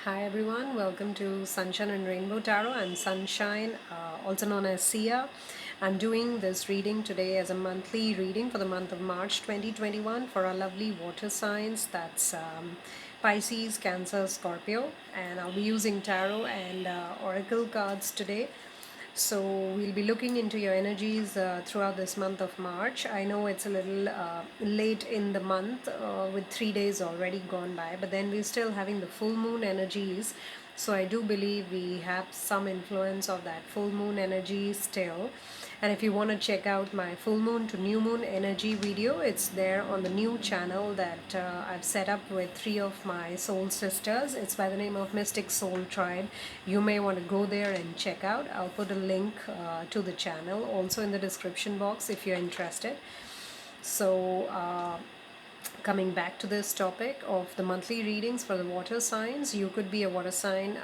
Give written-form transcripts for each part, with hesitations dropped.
Hi everyone, welcome to Sunshine and Rainbow Tarot. I'm Sunshine, also known as Sia. I'm doing this reading today as a monthly reading for the month of March 2021 for our lovely water signs. That's Pisces, Cancer, Scorpio. And I'll be using tarot and oracle cards today. So we'll be looking into your energies throughout this month of March. I know it's a little late in the month with 3 days already gone by, but then we're still having the full moon energies. So I do believe we have some influence of that full moon energy still. And if you want to check out my full moon to new moon energy video, it's there on the new channel that I've set up with three of my soul sisters. It's by the name of Mystic Soul Tribe. You may want to go there and check out. I'll put a link to the channel also in the description box if you're interested. So, coming back to this topic of the monthly readings for the water signs, you could be a water sign,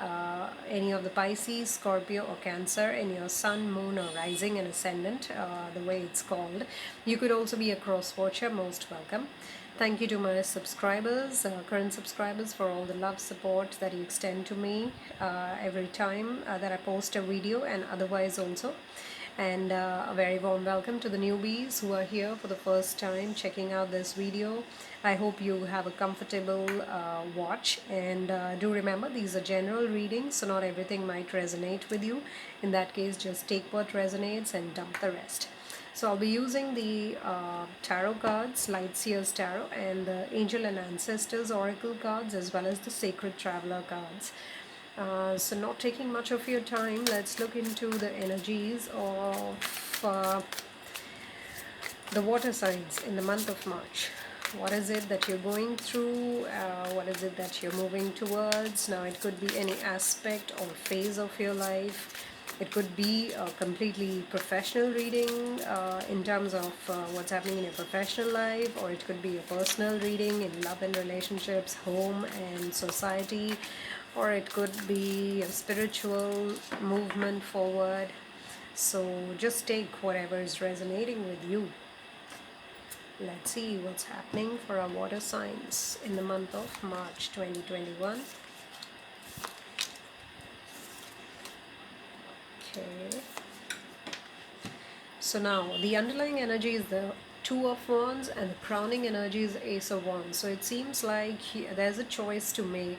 any of the Pisces, Scorpio, or Cancer in your sun, moon, or rising and ascendant, the way it's called. You could also be a cross watcher, most welcome. Thank you to my subscribers, current subscribers, for all the love support that you extend to me every time that I post a video and otherwise also. And a very warm welcome to the newbies who are here for the first time checking out this video. I hope you have a comfortable watch, and do remember these are general readings, so not everything might resonate with you. In that case, just take what resonates and dump the rest. So I'll be using the tarot cards, Light Seers Tarot, and the Angel and Ancestors Oracle cards, as well as the Sacred Traveler cards. So not taking much of your time, let's look into the energies of the water signs in the month of March. What is it that you're going through? What is it that you're moving towards? Now, it could be any aspect or phase of your life. It could be a completely professional reading in terms of what's happening in your professional life, or it could be a personal reading in love and relationships, home and society, or it could be a spiritual movement forward. So just take whatever is resonating with you. Let's see what's happening for our water signs in the month of March 2021. Okay. So now the underlying energy is the Two of Wands, and the crowning energy is the Ace of Wands. So it seems like there's a choice to make,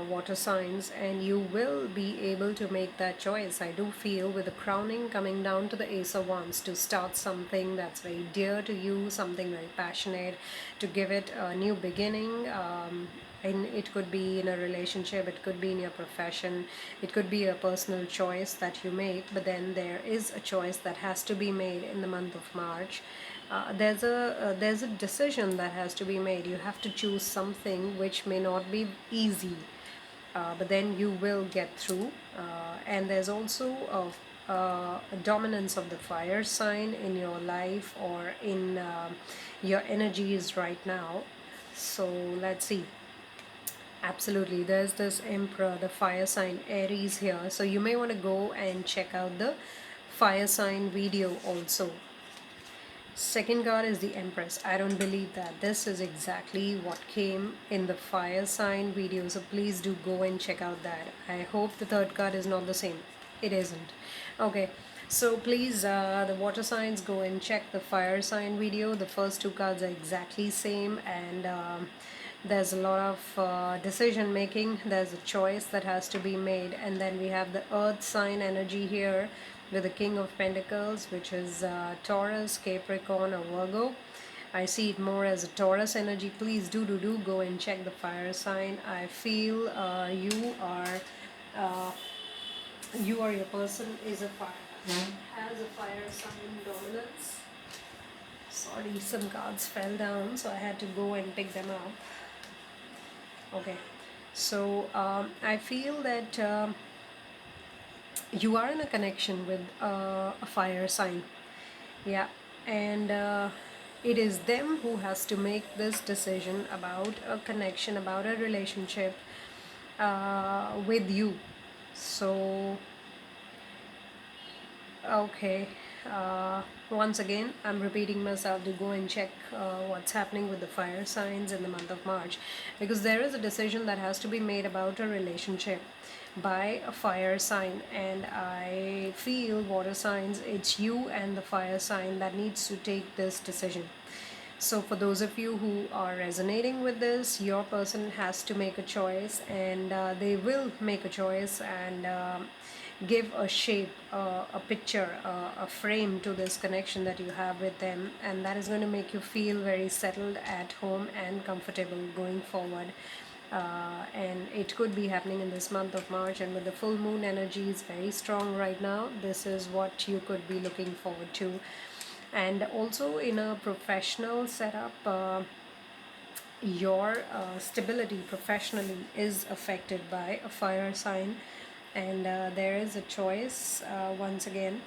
water signs, and you will be able to make that choice. I do feel with the crowning coming down to the Ace of Wands, to start something that's very dear to you, something very passionate, to give it a new beginning. And it could be in a relationship, it could be in your profession, it could be a personal choice that you make, but then there is a choice that has to be made in the month of March. There's a decision that has to be made. You have to choose something which may not be easy, but then you will get through. And there's also a dominance of the fire sign in your life or in your energies right now. So let's see. Absolutely, there's this Emperor, the fire sign Aries here. So you may want to go and check out the fire sign video also. Second card is the Empress. I don't believe that. This is exactly what came in the fire sign video. So please do go and check out that. I hope the third card is not the same. It isn't. Okay. So please, the water signs, go and check the fire sign video. The first two cards are exactly same, and there's a lot of decision making. There's a choice that has to be made, and then we have the Earth sign energy here with the King of Pentacles, which is Taurus, Capricorn, or Virgo. I see it more as a Taurus energy. Please do go and check the fire sign. I feel uh, you or your person is a fire, has a fire sign dominance. Sorry, some cards fell down, so I had to go and pick them up. Okay, so I feel that you are in a connection with a fire sign. Yeah, and it is them who has to make this decision about a connection, about a relationship with you. So, okay, once again, I'm repeating myself to go and check what's happening with the fire signs in the month of March, because there is a decision that has to be made about a relationship by a fire sign, and I feel water signs, it's you and the fire sign that needs to take this decision. So, for those of you who are resonating with this, your person has to make a choice, and they will make a choice and give a shape, a picture, a frame to this connection that you have with them, and that is going to make you feel very settled at home and comfortable going forward. And it could be happening in this month of March, and with the full moon energy is very strong right now, this is what you could be looking forward to. And also in a professional setup, your stability professionally is affected by a fire sign, and there is a choice once again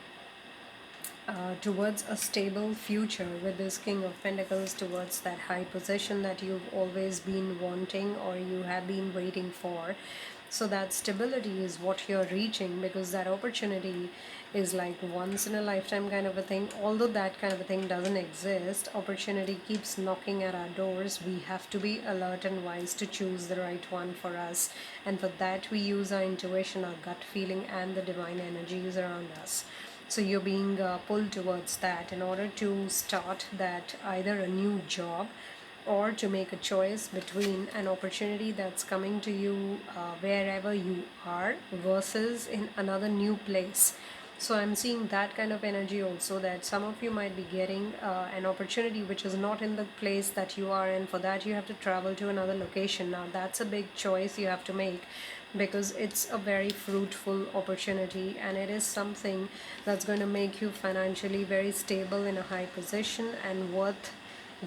towards a stable future with this King of Pentacles, towards that high position that you've always been wanting or you have been waiting for. So that stability is what you're reaching, because that opportunity is like once in a lifetime kind of a thing. Although that kind of a thing doesn't exist, opportunity keeps knocking at our doors. We have to be alert and wise to choose the right one for us, and for that we use our intuition, our gut feeling, and the divine energies around us. So you're being pulled towards that in order to start that, either a new job or to make a choice between an opportunity that's coming to you wherever you are versus in another new place. So I'm seeing that kind of energy also, that some of you might be getting an opportunity which is not in the place that you are, and for that you have to travel to another location. Now that's a big choice you have to make, because it's a very fruitful opportunity, and it is something that's going to make you financially very stable in a high position and worth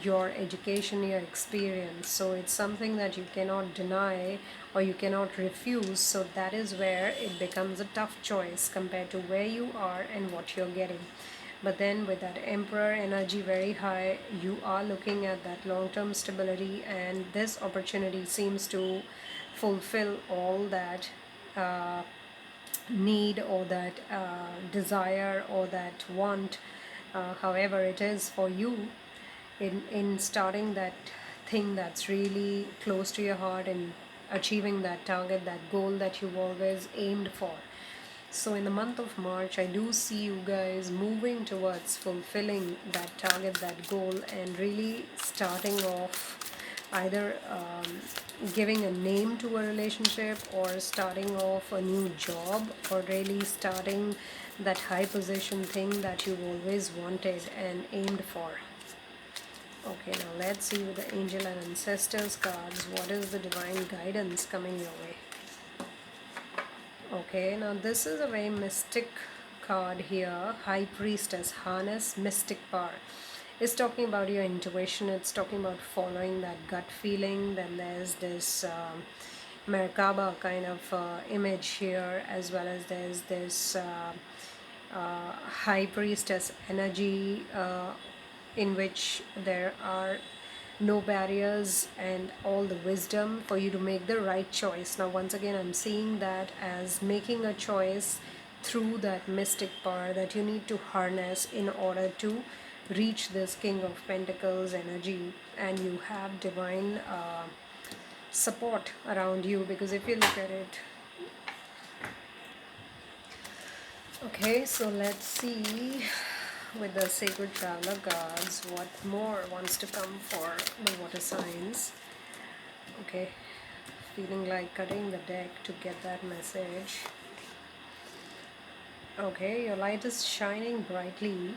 your education, your experience. So it's something that you cannot deny or you cannot refuse. So that is where it becomes a tough choice compared to where you are and what you're getting. But then with that Emperor energy very high, you are looking at that long-term stability, and this opportunity seems to fulfill all that need, or that desire, or that want, however it is for you, in starting that thing that's really close to your heart and achieving that target, that goal that you've always aimed for. So in the month of March, I do see you guys moving towards fulfilling that target, that goal, and really starting off, either giving a name to a relationship, or starting off a new job, or really starting that high position thing that you've always wanted and aimed for. Okay, now let's see with the angel and ancestors cards, what is the divine guidance coming your way. Okay, now this is a very mystic card here. High Priestess, harness mystic power. It's talking about your intuition, it's talking about following that gut feeling. Then there's this Merkaba kind of image here, as well as there's this High Priestess energy in which there are no barriers and all the wisdom for you to make the right choice. Now once again, I'm seeing that as making a choice through that mystic power that you need to harness in order to reach this King of Pentacles energy, and you have divine support around you, because if you look at it. Okay, so let's see with the Sacred Traveler cards what more wants to come for the water signs. Okay, feeling like cutting the deck to get that message. Okay, your light is shining brightly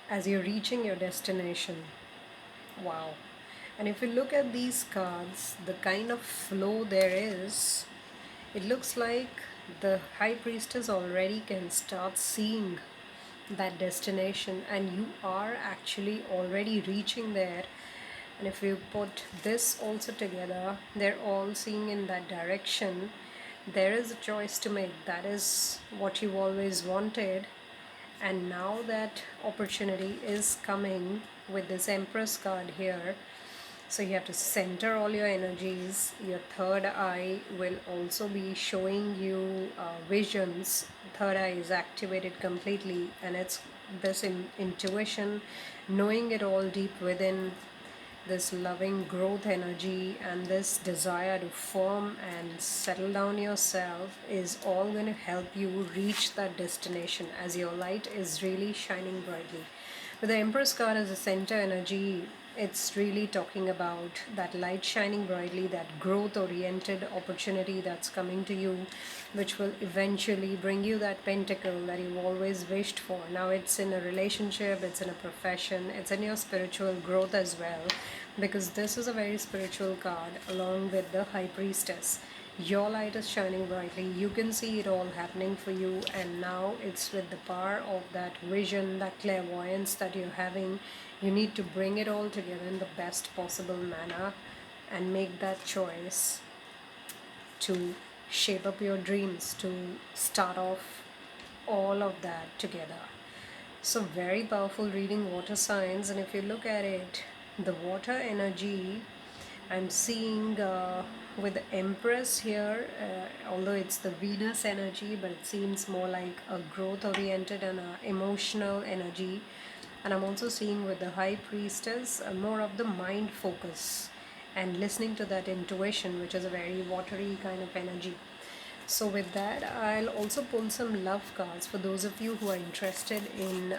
as you're reaching your destination. Wow. And if you look at these cards, the kind of flow there is, it looks like the High Priestess already can start seeing that destination, and you are actually already reaching there. And if you put this also together, they're all seeing in that direction. There is a choice to make. That is what you've always wanted, and now that opportunity is coming with this Empress card here. So you have to center all your energies. Your third eye will also be showing you visions. Third eye is activated completely, and it's this intuition, knowing it all deep within, this loving growth energy and this desire to form and settle down yourself is all going to help you reach that destination as your light is really shining brightly. With the Empress card as a center energy, it's really talking about that light shining brightly, that growth oriented opportunity that's coming to you, which will eventually bring you that pentacle that you've always wished for. Now it's in a relationship, it's in a profession, it's in your spiritual growth as well, because this is a very spiritual card along with the High Priestess. Your light is shining brightly, you can see it all happening for you, and now it's with the power of that vision, that clairvoyance that you're having. You need to bring it all together in the best possible manner and make that choice to shape up your dreams, to start off all of that together. So, very powerful reading, water signs, and if you look at it, the water energy I'm seeing with the Empress here, although it's the Venus energy, but it seems more like a growth oriented and a emotional energy. And I'm also seeing with the High Priestess more of the mind focus and listening to that intuition, which is a very watery kind of energy. So, with that, I'll also pull some love cards for those of you who are interested in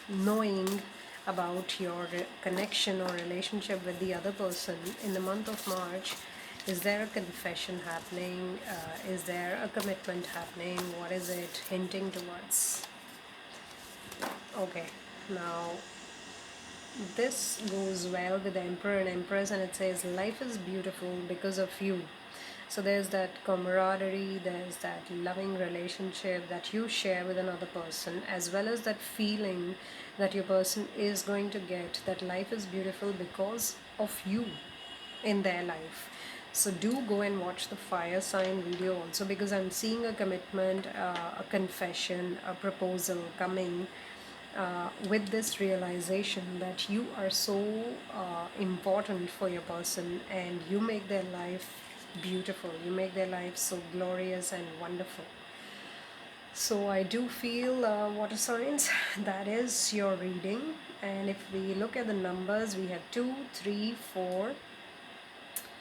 knowing about your connection or relationship with the other person in the month of March. Is there a confession happening? Is there a commitment happening? What is it hinting towards? Okay, now this goes well with the Emperor and Empress, and it says, life is beautiful because of you. So there's that camaraderie, there's that loving relationship that you share with another person, as well as that feeling that your person is going to get that life is beautiful because of you in their life. So do go and watch the fire sign video also, because I'm seeing a commitment, a confession, a proposal coming with this realization that you are so important for your person and you make their life beautiful, you make their life so glorious and wonderful. So I do feel water signs, that is your reading. And if we look at the numbers, we have 2, 3, 4,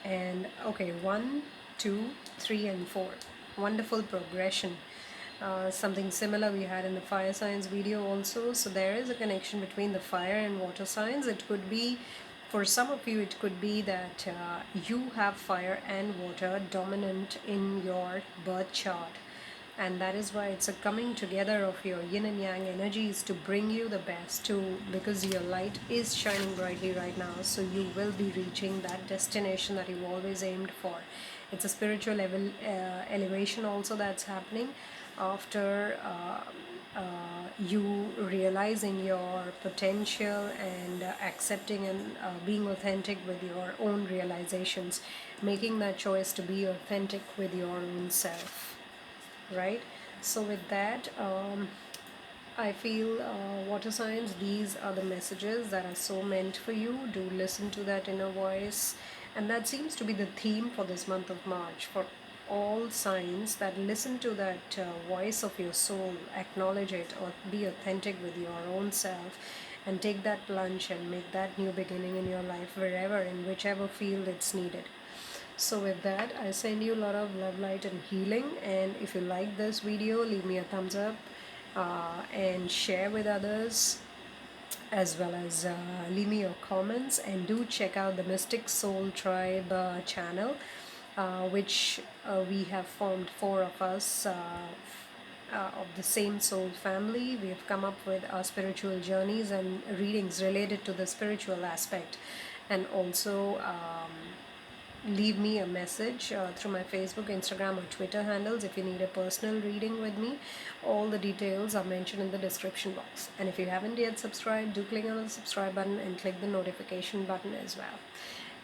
and okay, 1, 2, 3, and 4. Wonderful progression. Something similar we had in the fire signs video also. So there is a connection between the fire and water signs. It could be, for some of you, it could be that you have fire and water dominant in your birth chart, and that is why it's a coming together of your yin and yang energies to bring you the best, to because your light is shining brightly right now, so you will be reaching that destination that you've always aimed for. It's a spiritual level elevation also that's happening after you realizing your potential and accepting and being authentic with your own realizations, making that choice to be authentic with your own self, right? So with that, I feel water signs, these are the messages that are so meant for you. Do listen to that inner voice, and that seems to be the theme for this month of March for all signs, that listen to that voice of your soul, acknowledge it, or be authentic with your own self, and take that plunge and make that new beginning in your life wherever, in whichever field it's needed. So with that, I send you a lot of love, light, and healing. And if you like this video, leave me a thumbs up and share with others, as well as leave me your comments. And do check out the Mystic Soul Tribe channel, which we have formed 4 of us. Of the same soul family. We have come up with our spiritual journeys and readings related to the spiritual aspect, and also leave me a message through my Facebook, Instagram, or Twitter handles if you need a personal reading with me. All the details are mentioned in the description box. And if you haven't yet subscribed, do click on the subscribe button and click the notification button as well.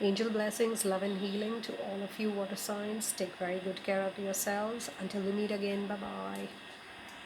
Angel blessings, love, and healing to all of you water signs. Take very good care of yourselves. Until we meet again, bye bye.